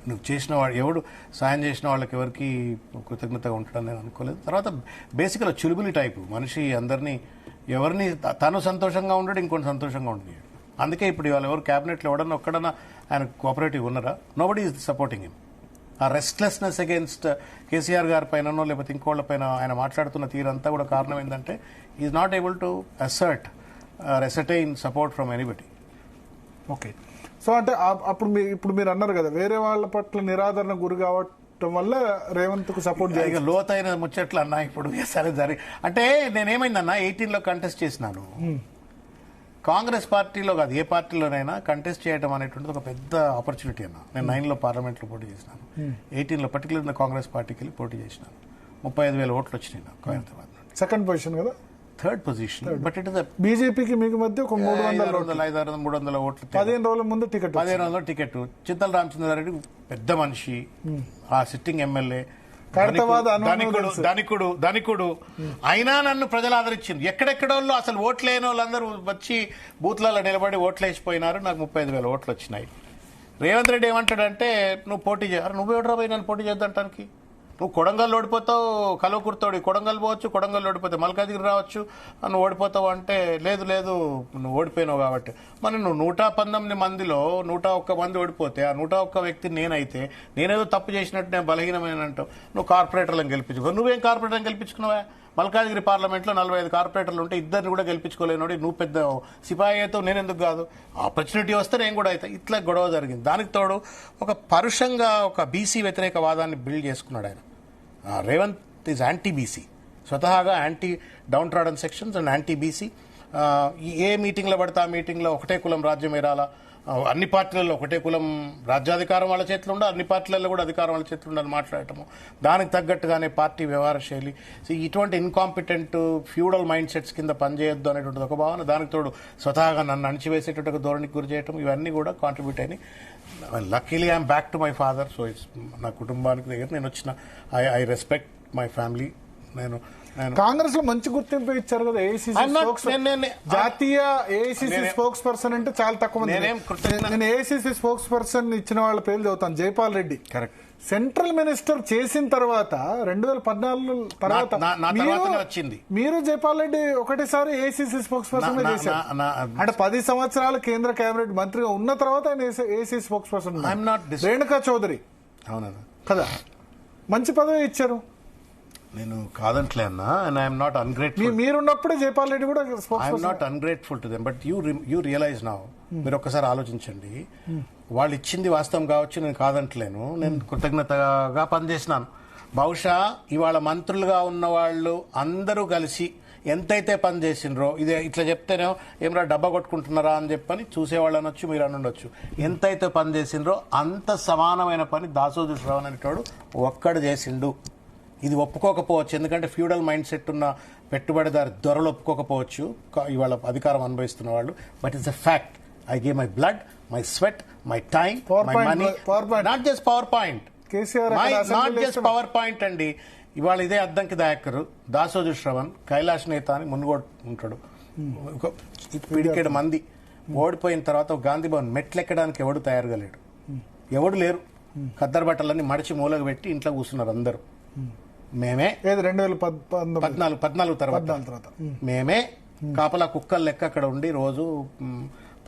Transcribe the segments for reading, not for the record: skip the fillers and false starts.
నువ్వు చేసిన వాడు ఎవడు సాయం చేసిన వాళ్ళకి ఎవరికి కృతజ్ఞతగా ఉంటాడని నేను అనుకోలేదు. తర్వాత బేసిక్గా చులుబులి టైపు మనిషి, అందరినీ ఎవరిని తను సంతోషంగా ఉండడు, ఇంకొన్ని సంతోషంగా ఉండదు. అందుకే ఇప్పుడు ఇవాళ ఎవరు క్యాబినెట్లో ఎవడన్నా ఒక్కడన్నా ఆయన కోఆపరేటివ్ ఉన్నారా? Nobody is supporting him. ఆ రెస్ట్లెస్నెస్ అగేన్స్ట్ కేసీఆర్ గారి పైననో లేకపోతే ఇంకోళ్ళ పైన ఆయన మాట్లాడుతున్న తీరంతా కూడా కారణం ఏంటంటే is not able to ascertain support from anybody. Okay. So అంటే ఇప్పుడు మీరు అన్నారు కదా, వేరే వాళ్ళ పట్ల నిరాదరణ గురి కావటం వల్ల రేవంత్ కు సపోర్ట్ ఇక లోతైన ముచ్చట్లు అన్నా ఇప్పుడు సరే జరిగి అంటే నేనేమైందన్నా 18లో కంటెస్ట్ చేసినాను. కాంగ్రెస్ పార్టీలో కాదు, ఏ పార్టీలోనైనా కంటెస్ట్ చేయడం అనేటువంటిది ఒక పెద్ద ఆపర్చునిటీ అన్న. నేను 9లో పార్లమెంట్లో పోటీ చేసినాను, 18లో పర్టికులర్ కాంగ్రెస్ పార్టీకి వెళ్ళి పోటీ చేసినాను. 35,000 ఓట్లు వచ్చినాయి నాకు హైదరాబాద్ నుండి. సెకండ్ పొజిషన్ కదా, third position. But it is బీజేపీకి మీకు మధ్య ఒక 300 ఓట్లు. 15 రోజుల ముందు టికెట్, 15 రోజుల్లో టికెట్. చింతల రామచంద్రారెడ్డి పెద్ద మనిషి, ఆ సిట్టింగ్ ఎమ్మెల్యే, ధనికుడు అయినా నన్ను ప్రజలు ఆదరించింది. ఎక్కడెక్కడోళ్ళు అసలు ఓట్లు లేని వాళ్ళందరూ వచ్చి బూత్లలో నిలబడి ఓట్లు వేసిపోయినారు. నాకు 35,000 ఓట్లు వచ్చినాయి. రేవంత్ రెడ్డి ఏమంటాడంటే నువ్వు పోటీ చేయాలి, నువ్వెవడరా పోయి నన్ను పోటీ చేద్దంటానికి? నువ్వు కొడంగల్ ఓడిపోతావు, కలవకుర్తోడి కొడంగల్ పోవచ్చు, కొడంగల్ ఓడిపోతే మల్కాజిగిరి రావచ్చు, నువ్వు ఓడిపోతావు అంటే లేదు నువ్వు ఓడిపోయినావు కాబట్టి. మరి నువ్వు 119 మందిలో 101 మంది ఓడిపోతే ఆ 101 వ్యక్తి నేనైతే నేనేదో తప్పు చేసినట్టు నేను బలహీనమైన అంటావు. నువ్వు కార్పొరేటర్లను గెలిపించుకో. నువ్వేం కార్పొరేటర్లను గెలిపించుకున్నావా? మల్కాజిగిరి పార్లమెంట్లో 45 కార్పొరేటర్లు ఉంటే ఇద్దరిని కూడా గెలిపించుకోలేనోడి నువ్వు పెద్ద సిపాయి అయితే నేనెందుకు కాదు? ఆపర్చునిటీ వస్తే నేను కూడా అయితే. ఇట్లా గొడవ జరిగింది. దానికి తోడు ఒక పరుషంగా ఒక బీసీ వ్యతిరేక వాదాన్ని బిల్డ్ చేసుకున్నాడు ఆయన. రేవంత్ ఈజ్ యాంటీ బీసీ, స్వతహాగా anti downtrodden sections and anti BC. ఏ మీటింగ్లో పడితే ఆ మీటింగ్లో ఒకటే కులం రాజ్యం ఏరాలా, అన్ని పార్టీలలో ఒకటే కులం రాజ్యాధికారం వాళ్ళ చేతిలో ఉండాలి, అన్ని పార్టీలలో కూడా అధికారం వాళ్ళ చేతిలో ఉండాలని మాట్లాడటము, దానికి తగ్గట్టుగానే పార్టీ వ్యవహార శైలి. సో ఇటువంటి ఇన్కాంపిటెంట్ ఫ్యూడల్ మైండ్ సెట్స్ కింద పనిచేయొద్దు అనేటువంటిది ఒక భావన. దానికి తోడు స్వతహాగా నన్ను అణిచివేసేటువంటి ధోరణికి గురి చేయటం, ఇవన్నీ కూడా కాంట్రిబ్యూట్ అయినాయి. Luckily I'm back to my father. So it's నా కుటుంబానికి దగ్గర నేను వచ్చిన ఐ రెస్పెక్ట్ మై ఫ్యామిలీ. నేను కాంగ్రెస్ లో మంచి గుర్తింపు ఇచ్చారు కదా, జాతీయ ఏఐసిసి స్పోక్స్ పర్సన్ అంటే చాలా తక్కువ మంది. నేను ఏఐసిసి స్పోక్స్ పర్సన్ ఇచ్చిన వాళ్ళ పేర్లు చదువుతాను. Jaipal Reddy correct, central minister చేసిన తర్వాత 2014 తర్వాత వచ్చింది. మీరు జైపాల్ రెడ్డి ఒకటేసారి ఏఐసిసి స్పోక్స్ పర్సన్ చేశారు. అంటే 10 సంవత్సరాలు కేంద్ర కేబినెట్ మంత్రిగా ఉన్న తర్వాత ఆయన AICC spokesperson. Renuka Chaudhary కదా, మంచి పదవి ఇచ్చారు. నేను కాదంటలే అన్నా, అండ్ ఐఎమ్ నాట్ అన్గ్రేట్ఫుల్. మీరున్నప్పుడే జైపాల్ రెడ్డి కూడా I'm not ungrateful to them. But you realise now, మీరు ఒక్కసారి ఆలోచించండి. వాళ్ళు ఇచ్చింది వాస్తవం కావచ్చు, నేను కాదంటలేను. నేను కృతజ్ఞతగా పనిచేసినాను. బహుశా ఇవాళ మంత్రులుగా ఉన్న వాళ్ళు అందరూ కలిసి ఎంతైతే పని చేసిండ్రో, ఇదే ఇట్లా చెప్తేనే ఏమరా డబ్బా కొట్టుకుంటున్నారా అని చెప్పని చూసేవాళ్ళు అనొచ్చు, మీరు అనొచ్చు. ఎంతైతే పని చేసిండ్రో అంత సమానమైన పని దాసోజు శ్రవణ్ అనేటోడు ఒక్కడు చేసిండు. ఇది ఒప్పుకోకపోవచ్చు, ఎందుకంటే ఫ్యూడల్ మైండ్ సెట్ ఉన్న పెట్టుబడిదారు దొరలు ఒప్పుకోకపోవచ్చు ఇవాళ అధికారం అనుభవిస్తున్న వాళ్ళు. But it's a fact. I give my blood, my sweat, my time, my money. Not just power point, not just power point అండి. ఇవాళ ఇదే అద్దంకి దయాకర్, దాసోజు శ్రవణ్, కైలాష్ నేత అని మున్గోడు ఉంటాడు. పిడికేడు మంది ఓడిపోయిన తర్వాత గాంధీ భవన్ మెట్లెక్కడానికి ఎవడు తయారుగా లేడు, ఎవడు లేరు. ఖద్దరు బట్టలన్నీ మడిచి మూలకు పెట్టి ఇంట్లో కూర్చున్నారు అందరూ. మేమే 2014 తర్వాత మేమే కాపలా కుక్కలు లెక్క అక్కడ ఉండి రోజు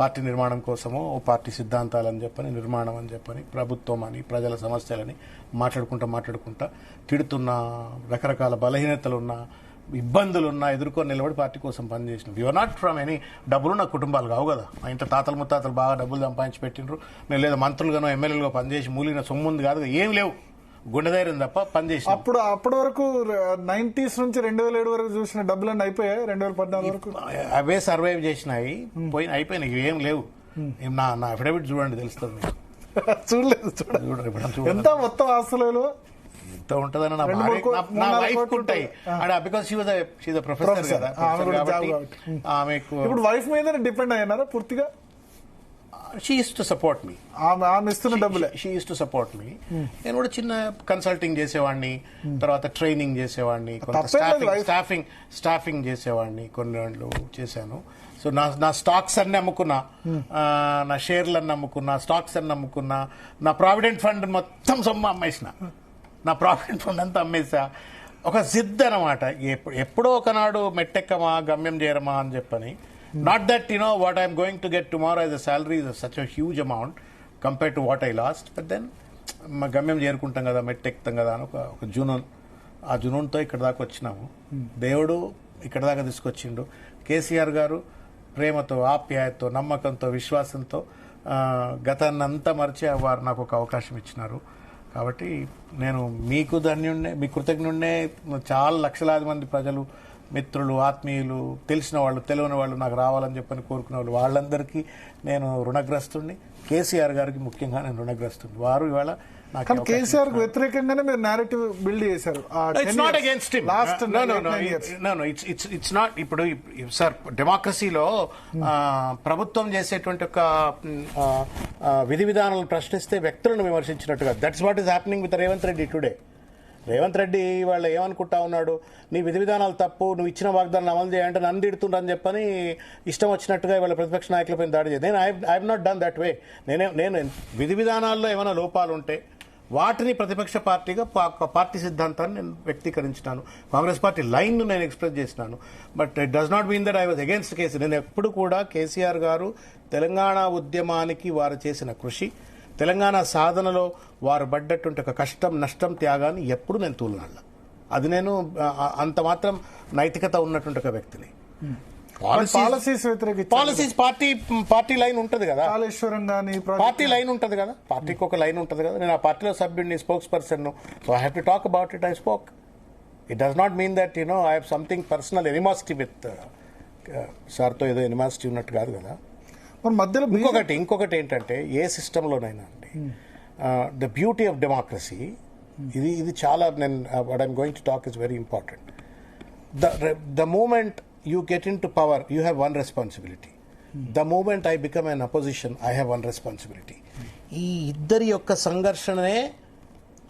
పార్టీ నిర్మాణం కోసము, పార్టీ సిద్ధాంతాలని చెప్పని, నిర్మాణం అని చెప్పని, ప్రభుత్వం అని, ప్రజల సమస్యలని మాట్లాడుకుంటా తిడుతున్న, రకరకాల బలహీనతలున్న, ఇబ్బందులున్నా ఎదుర్కొని నిలబడి పార్టీ కోసం పనిచేసిన. యూఆర్ నాట్ ఫ్రమ్ ఎనీ డబ్బులున్న కుటుంబాలు కావు కదా. మా ఇంట్లో తాతలు ముత్తాతలు బాగా డబ్బులు సంపాదించి పెట్టినరు. మేము లేదా మంత్రులుగానో ఎమ్మెల్యేలుగా పనిచేసి మూలిన సొమ్ముంది కాదు, ఏం లేవు, గుండె ధైర్యం తప్ప పనిచేసి. అప్పటి వరకు 90s నుంచి 2007 వరకు చూసిన డబ్బులన్నీ అయిపోయాయి. 2014 వరకు అవే సర్వైవ్ చేసినాయి, అయిపోయినాయి, ఏం లేవు. నా అఫిడవిట్ చూడండి, తెలుస్తుంది. చూడలేదు ఎంత మొత్తం ఆస్తులు ఎంత ఉంటదని నా వైఫ్ ఉంటాయి. బికాస్ షీ ప్రొఫెసర్ కదా, ఆమెకు ఇప్పుడు వైఫ్ మీద డిపెండ్ అయ్యారా పూర్తిగా? She used to support me. She used to support me. నేను కూడా చిన్న కన్సల్టింగ్ చేసేవాడిని, తర్వాత ట్రైనింగ్ చేసేవాడిని, స్టాఫింగ్ చేసేవాడిని, కొన్ని రోజులు చేశాను. సో నా స్టాక్స్ అన్ని అమ్ముకున్నా, నా షేర్లు అన్ని అమ్ముకున్నా, స్టాక్స్ అన్ని అమ్ముకున్నా, నా ప్రావిడెంట్ ఫండ్ మొత్తం సొమ్ము అమ్మేసిన, నా ప్రావిడెంట్ ఫండ్ అంతా అమ్మేసా. ఒక జిద్ అనమాట, ఎప్పుడో ఒకనాడు మెట్టెక్కమా గమ్యం చేరమా అని చెప్పని. Not that what I'm going to get tomorrow as a salary is such a huge amount compare to what I lost, but then మా గమ్యం చేరుకుంటాం కదా, మెట్టెక్కుతాం కదా అని ఒక జునూన్, ఆ జునూన్తో ఇక్కడ దాకా వచ్చినాము. దేవుడు ఇక్కడ దాకా తీసుకొచ్చిండు. కేసీఆర్ గారు ప్రేమతో, ఆప్యాయతతో, నమ్మకంతో, విశ్వాసంతో గతాన్ని అంతా మరిచి వారు నాకు ఒక అవకాశం ఇచ్చినారు. కాబట్టి నేను మీకు ధన్యుణ్ణే, మీ కృతజ్ఞుణ్ణే. చాలా లక్షలాది మంది ప్రజలు, మిత్రులు, ఆత్మీయులు, తెలిసిన వాళ్ళు, తెలియని వాళ్ళు నాకు రావాలని చెప్పని కోరుకునే వాళ్ళు, వాళ్ళందరికీ నేను రుణగ్రస్తుడిని. కేసీఆర్ గారికి ముఖ్యంగా నేను రుణగ్రస్తుడిని. వారు ఇవాళ కేసీఆర్ కు వ్యతిరేకంగానే మీరు నేరేటివ్ బిల్డ్ చేశారు. It's not against him. It's not. ఇప్పుడు సార్, డెమోక్రసీలో ప్రభుత్వం చేసేటువంటి ఒక విధి విధానాలను ప్రశ్నిస్తే వ్యక్తులను విమర్శించినట్టుగా, that's what is happening with Revanth Reddy today. Revanth Reddy వాళ్ళు ఏమనుకుంటా ఉన్నాడు, నీ విధి విధానాలు తప్పు, నువ్వు ఇచ్చిన వాగ్దానాలు అమలు చేయాలంటే నన్ను తిడుతుండని చెప్పని ఇష్టం వచ్చినట్టుగా ఇవాళ ప్రతిపక్ష నాయకులపై దాడి చేయాలి. నేను I not done that way. నేను విధి విధానాల్లో ఏమైనా లోపాలు ఉంటే వాటిని ప్రతిపక్ష పార్టీగా పార్టీ సిద్ధాంతాన్ని నేను వ్యక్తీకరించినాను. కాంగ్రెస్ పార్టీ లైన్ నేను ఎక్స్ప్రెస్ చేసినాను. But it does not mean that I was against KCR. నేను ఎప్పుడు కూడా కేసీఆర్ గారు తెలంగాణ ఉద్యమానికి వారు చేసిన కృషి, తెలంగాణ సాధనలో వారు పడ్డటువంటి ఒక కష్టం, నష్టం, త్యాగాన్ని ఎప్పుడు నేను తూలనల్లా. అది నేను అంత మాత్రం నైతికత ఉన్నటువంటి ఒక వ్యక్తిని. పాలసీస్ పార్టీ లైన్ ఉంటది కదా, పార్టీ లైన్ ఉంటది కదా, పార్టీకి ఒక లైన్ ఉంటది కదా. నేను ఆ పార్టీలో సభ్యుడిని, spokesperson, so I have to talk about it. I spoke. It does not mean that I have something personal animosity with సార్తో, ఏదో ఎనిమాసిటీ ఉన్నట్టు కాదు కదా. మధ్యలో ఇంకొకటి ఏంటంటే, ఏ సిస్టంలోనైనా అండి, ద బ్యూటీ ఆఫ్ డెమోక్రసీ, ఇది చాలా, నేను what I'm going to talk is very important. The moment you get into power, you have one responsibility. The moment I become an opposition, I have one responsibility. ఈ ఇద్దరి యొక్క సంఘర్షణనే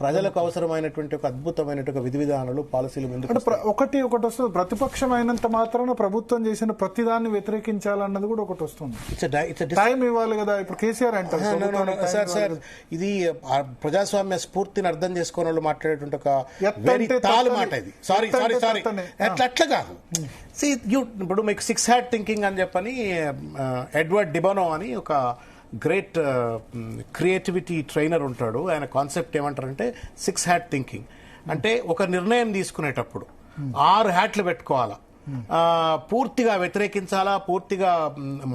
ప్రజలకు అవసరమైనటువంటి ఒక అద్భుతమైనటువంటి విధి విధానాలు, పాలసీలు ముందుకు ఒకటి వస్తుంది. ప్రతిపక్షం అయినంత మాత్రాన ప్రభుత్వం చేసిన ప్రతిదాన్ని వ్యతిరేకించాలన్నది కూడా ఒకటి వస్తుంది. టైం ఇవ్వాలి కదా. ఇప్పుడు కేసీఆర్ అంటారు సార్ ఇది ప్రజాస్వామ్య స్ఫూర్తిని అర్థం చేసుకునే వాళ్ళు మాట్లాడేటువంటి ఒక వెరీ తాలు మాట ఇది. సారీ అట్లా కాదు. ఇప్పుడు మీకు 6 హ్యాట్ థింకింగ్ అని చెప్పని ఎడ్వర్డ్ డిబనో అని ఒక గ్రేట్ క్రియేటివిటీ ట్రైనర్ ఉంటాడు. ఆయన కాన్సెప్ట్ ఏమంటారంటే 6 హ్యాట్ థింకింగ్. అంటే ఒక నిర్ణయం తీసుకునేటప్పుడు 6 హ్యాట్లు పెట్టుకోవాలా. పూర్తిగా వ్యతిరేకించాలా, పూర్తిగా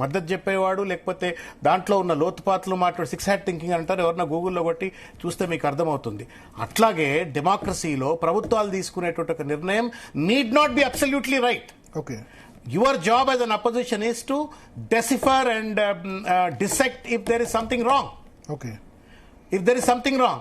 మద్దతు చెప్పేవాడు, లేకపోతే దాంట్లో ఉన్న లోతుపాతులు మాట్లాడు 6 హ్యాట్ థింకింగ్ అంటారు. ఎవరన్నా గూగుల్లో కొట్టి చూస్తే మీకు అర్థమవుతుంది. అట్లాగే డెమోక్రసీలో ప్రభుత్వాలు తీసుకునేటువంటి ఒక నిర్ణయం need not be absolutely right. Okay. Your job as an opposition is to decipher and dissect if there is something wrong. Okay. If there is something wrong.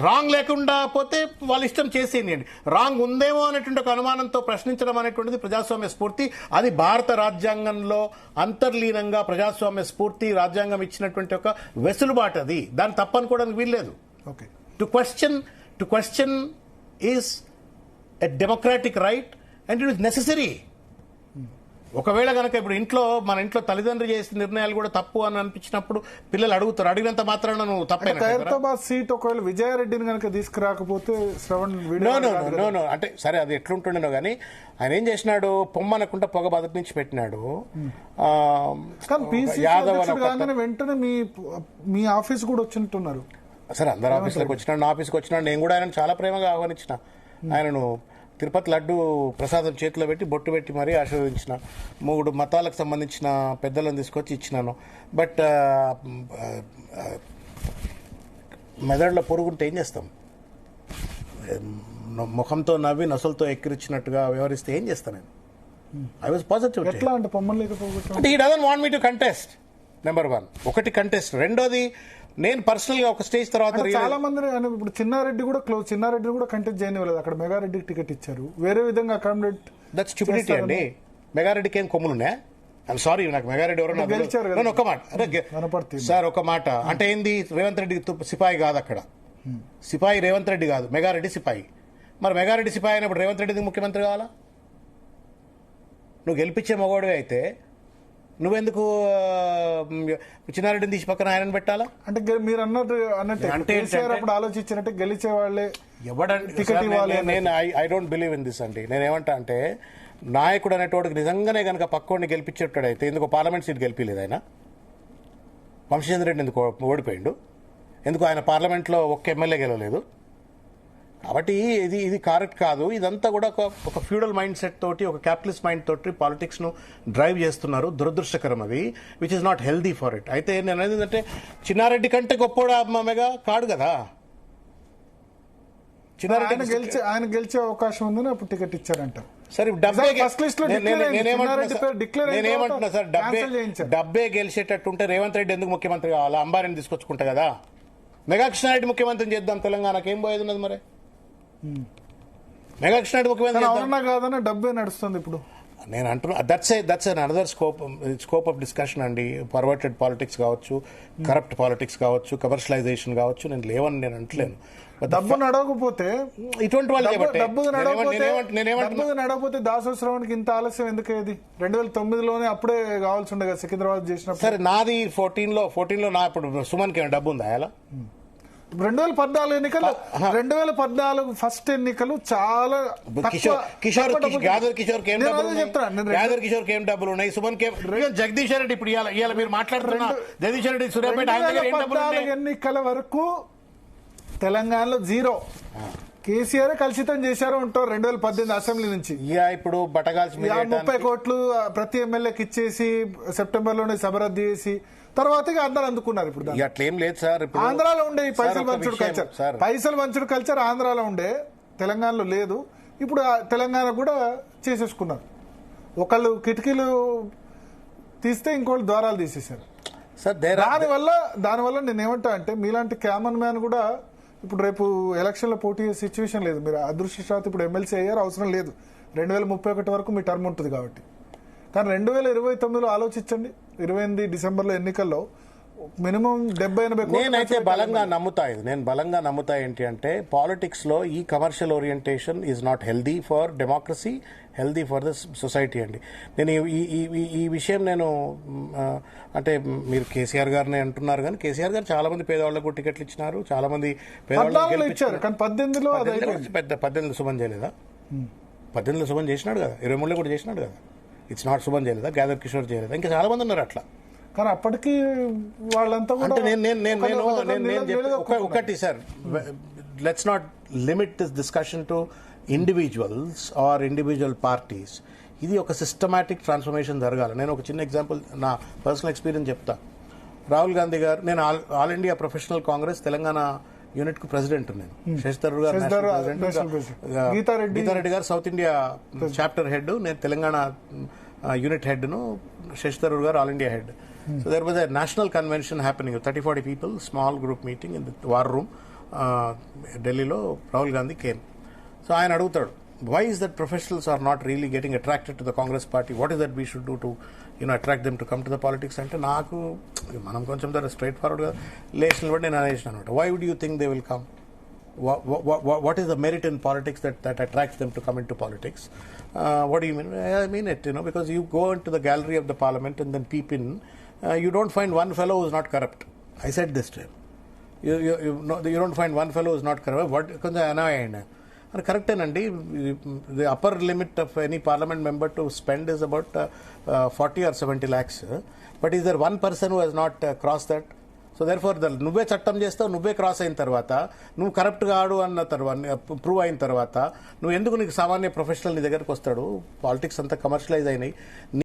Wrong లేకుండా పోతే వాళ్ళ ఇష్టం చేసేయండి. రాంగ్ ఉందేమో అనేటువంటి ఒక అనుమానంతో ప్రశ్నించడం అనేటువంటిది ప్రజాస్వామ్య స్ఫూర్తి. అది భారత రాజ్యాంగంలో అంతర్లీనంగా ప్రజాస్వామ్య స్ఫూర్తి, రాజ్యాంగం ఇచ్చినటువంటి ఒక వెసులుబాటు. అది దాన్ని తప్పనుకోవడానికి వీల్లేదు. Okay. To question is a democratic right and it is necessary. ఒకవేళ కనుక ఇప్పుడు మన ఇంట్లో తల్లిదండ్రులు చేసిన నిర్ణయాలు కూడా తప్పు అని అనిపించినప్పుడు పిల్లలు అడుగుతారు. అడిగినంత మాత్రాన నువ్వు తప్పేనా? ఖైరతాబాద్ సీట్ ఒకవేళ విజయారెడ్డిని కనుక తీసుకురాకపోతే నో అంటే సరే, అది ఎట్లుంటుండేనో కానీ ఆయన ఏం చేసినాడు, పొమ్మనకుండా పొగ బదటి నుంచి పెట్టినాడు. యాదవ్ వెంటనే మీ ఆఫీస్ కూడా వచ్చినట్టున్నారు. సరే, అందరు ఆఫీసులకు వచ్చినాడు, నా ఆఫీస్కి వచ్చినాడు. నేను కూడా ఆయన చాలా ప్రేమగా ఆహ్వానించిన. ఆయనను తిరుపతి లడ్డు ప్రసాదం చేతిలో పెట్టి బొట్టు పెట్టి మరీ ఆశీర్వదించిన. 3 మతాలకు సంబంధించిన పెద్దలను తీసుకొచ్చి ఇచ్చినాను. బట్ మెదడులో పొరుగుంటే ఏం చేస్తాం? ముఖంతో నవ్వి నొసలతో ఎక్కిరిచ్చినట్టుగా వ్యవహరిస్తే ఏం చేస్తాను నేను? I was positive. ఎట్లా అంటే అంటే he doesn't want me to contest. Number 1 ఒకటి కంటెస్ట్. రెండోది, నేను పర్సనల్ గా ఒక స్టేజ్ తర్వాత చాలా మంది ఇప్పుడు చిన్నారెడ్డి కూడా కంటెస్ట్ చేయనివ్వలేదు. అక్కడ మెగారెడ్డికి టికెట్ ఇచ్చారు. వేరే విధంగా అకామిడేట్. దట్స్ స్టూపిడిటీ అండి. మెగారెడ్డికి ఏం కొమ్ములున్నా? ఐఎమ్ సారీ, నాకు మెగారెడ్డి ఎవరో ఒక మాట సార్, ఒక మాట అంటే ఏంది? రేవంత్ రెడ్డి సిపాయి కాదు అక్కడ. సిపాయి రేవంత్ రెడ్డి కాదు, మెగారెడ్డి సిపాయి. మరి మెగారెడ్డి సిపాయి అయినప్పుడు రేవంత్ రెడ్డికి ముఖ్యమంత్రి కావాలా? నువ్వు గెలిపించే మగవాడివి అయితే నువ్వెందుకు చిన్నారెడ్డిని తీసి పక్కన ఆయన పెట్టాలా? అంటే మీరు అన్నట్టు అంటే కేసీఆర్ అప్పుడు ఆలోచించినట్టే గెలిచే వాళ్ళే ఎవడంటే టికెట్ ఇవ్వాలి. నేను I don't believe in this అండి. నేనేమంటా అంటే నాయకుడు అనేటోడికి నిజంగానే కనుక పక్కోడిని గెలిపించేటాడైతే ఎందుకు పార్లమెంట్ సీట్ గెలిపిలేదు ఆయన? వంశీచంద్ర రెడ్డి ఎందుకు ఓడిపోయిండు? ఎందుకు ఆయన పార్లమెంట్లో ఒక్క ఎమ్మెల్యే గెలవలేదు? కాబట్టి ఇది కరెక్ట్ కాదు. ఇదంతా కూడా ఒక ఫ్యూడల్ మైండ్ సెట్ తోటి, ఒక క్యాపిటలిస్ట్ మైండ్ తోటి పాలిటిక్స్ ను డ్రైవ్ చేస్తున్నారు. దురదృష్టకరం అది, which is not healthy for it. అయితే నేను అనేది ఏంటంటే చిన్నారెడ్డి కంటే గొప్పోడా మెగా కాడు కదా. ఆయన గెలిచే అవకాశం ఉందని అప్పుడు టికెట్ ఇచ్చారంట. సరే నేనేమంటున్నా సార్, డబ్బే గెలిచేటట్టు ఉంటే రేవంత్ రెడ్డి ఎందుకు ముఖ్యమంత్రి కావాలా? అంబారీని తీసుకొచ్చుకుంటా కదా. మెగా కృష్ణారెడ్డి ముఖ్యమంత్రిని చేద్దాం, తెలంగాణకి ఏం పోయేది ఉన్నది మరి? మెగా కృష్ణారెడ్డి ముఖ్యమంత్రి అవునా కాదన్నా డబ్బే నడుస్తుంది ఇప్పుడు. నేను అంటున్నా that's an another scope of discussion అండి. పర్వర్టెడ్ పాలిటిక్స్ కావచ్చు, కరప్ట్ పాలిటిక్స్ కావచ్చు, కమర్షియలైజేషన్ కావచ్చు, నేను లేవని నేను అంటలేను. డబ్బు నడవకపోతే ఇటువంటి వాళ్ళు నడవకపోతే దాసో శ్రవణ్కి ఇంత ఆలస్యం ఎందుకు? 2009లోనే అప్పుడే కావాల్సి ఉండే కదా సికింద్రాబాద్ చేసినప్పుడు. సరే నాది 14లో నా ఇప్పుడు సుమన్కి ఏమైనా డబ్బు ఉందా? అలా 2014 ఎన్నికలు 2014 ఫస్ట్ ఎన్నికలు చాలా గ్యాదర్ కిషోర్కి ఏం డబ్బులు ఉన్నాయి? సుమన్ కి, జగదీష్ రెడ్డి ఇప్పుడు ఇవాళ మీరు మాట్లాడుతున్నా జగదీష్ రెడ్డి సూర్యాపేట ఎన్నికల వరకు తెలంగాణలో జీరో. కేసీఆర్ కలుషితం చేశారు ఉంటారు 2018 అసెంబ్లీ నుంచి. ఇప్పుడు బటగాల్సి 30 కోట్లు ప్రతి ఎమ్మెల్యేకి ఇచ్చేసి సెప్టెంబర్ లోనే సభ రద్దు చేసి తర్వాత అందరూ అందుకున్నారు. ఇప్పుడు అట్లేం లేదు సార్. ఆంధ్రాలో ఉండే ఈ పైసలు పంచుడు కల్చర్ ఆంధ్రాలో ఉండే, తెలంగాణలో లేదు. ఇప్పుడు తెలంగాణ కూడా చేసేసుకున్నారు. ఒకళ్ళు కిటికీలు తీస్తే ఇంకోళ్ళు ద్వారాలు తీసేశారు. దానివల్ల నేనేమంటా అంటే మీలాంటి కామన్ మ్యాన్ కూడా ఇప్పుడు రేపు ఎలక్షన్ లో పోటీ సిచ్యువేషన్ లేదు. మీరు అదృష్టశాత్తు ఇప్పుడు ఎమ్మెల్సీ అయ్యారు, అవసరం లేదు. 2031 వరకు మీ టర్మ్ ఉంటుంది కాబట్టి. కానీ 2029లో ఆలోచించండి. 28 డిసెంబర్లో ఎన్నికల్లో మినిమం 70-80 నేనైతే బలంగా నమ్ముతా ఏంటి అంటే పాలిటిక్స్ లో ఈ commercial orientation is not healthy for democracy, healthy for the society అండి. నేను ఈ విషయం అంటే మీరు కేసీఆర్ గారిని అంటున్నారు, కానీ కేసీఆర్ గారు చాలా మంది పేదవాళ్లకు టికెట్లు ఇచ్చినారు, చాలా మంది పేదవాళ్ళకి ఇచ్చారు. కానీ 18లో పెద్ద 18 సుమన్ చేయలేదా? 18లో సుమన్ చేసినాడు కదా, 23లో కూడా చేసినాడు కదా. ఇట్స్ నాట్ సుమన్ చేయలేదా? గ్యాదర్ కిషోర్ చేయలేదా? ఇంకా చాలా మంది ఉన్నారు అట్లా. కానీ అప్పటికి వాళ్ళంతా ఒకటి sir, let's not limit this discussion to individuals or individual parties. ఇది ఒక సిస్టమాటిక్ ట్రాన్స్ఫర్మేషన్ జరగాలి. నేను ఒక చిన్న ఎగ్జాంపుల్ నా పర్సనల్ ఎక్స్పీరియన్స్ చెప్తా. రాహుల్ గాంధీ గారు, నేను all India professional Congress Telangana unit కు ప్రెసిడెంట్. నేను శశిధర్ గారు, గీతారెడ్డి గారు సౌత్ ఇండియా చాప్టర్ హెడ్, నేను తెలంగాణ యూనిట్ హెడ్ ను, శశిధర్ గారు all India head. So there was a national convention happening, 30-40 people, small group meeting in the war room, Delhi-lo. Rahul Gandhi came. So ఆయన అడుగుతాడు, why is that professionals are not really getting attracted to the Congress party? What is that we should do to attract them to come to the politics? అంటే నాకు మనం కొంచెం straight forward గా లేచిన బట్టి నేను అనేసిన అనమాట. Why would you think they will come? What is the merit in politics that attracts them to come into politics? What do you mean? I mean it, because you go into the gallery of the parliament and then peep in. You don't find one fellow who is not corrupt. I said this to him. You don't find one fellow who is not corrupt. What కొంచెం annoy అయినా అని కరెక్టేనండి. The upper limit of any parliament member to spend is about 40 or 70 lakhs. But is there one person who has not crossed that? So therefore నువ్వే చట్టం చేస్తావు, నువ్వే cross అయిన తర్వాత, నువ్వు కరప్ట్ కాడు అన్న తర్వాత, ప్రూవ్ అయిన తర్వాత నువ్వు ఎందుకు నీకు సామాన్య ప్రొఫెషనల్ నీ దగ్గరకు వస్తాడు? పాలిటిక్స్ అంతా కమర్షియలైజ్ అయినాయి.